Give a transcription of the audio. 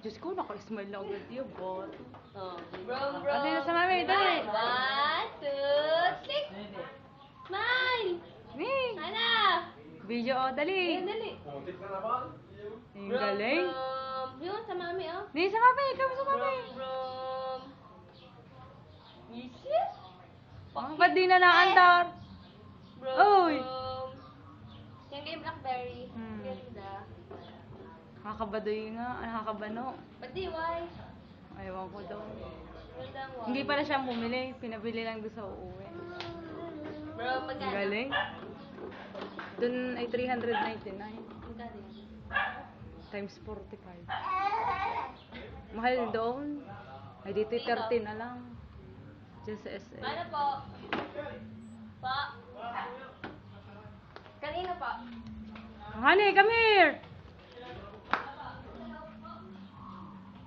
Diyos ko, naka-smile na agad yun, bot. Oh. Brum, brum. Ano yun sa mami? Dali. 1, 2, 3. Smile! Ning! Sana! Video, oh, dali. Ayan, dali. Ang galing. Brum. Yun, sa mami, oh. Ning, sa mami, kami sa mami. Brum, brum. Easy? Ba't di na naandar? Brum, Uy! brum. Yan kay Blackberry. Ganda. Nakakabadoy nga, nakakabano. Ba't di, why? Ayaw ko daw. Ganda ang Hindi pala siya bumili, pinabili lang doon sa uuwi. Bro, Ang magkano? galing. Doon ay 399 Magkano yun? times 45. Mahal doon. Ay dito 30 na lang. Diyan sa SM. Ano po? Pa? Kanina po? Honey, come here!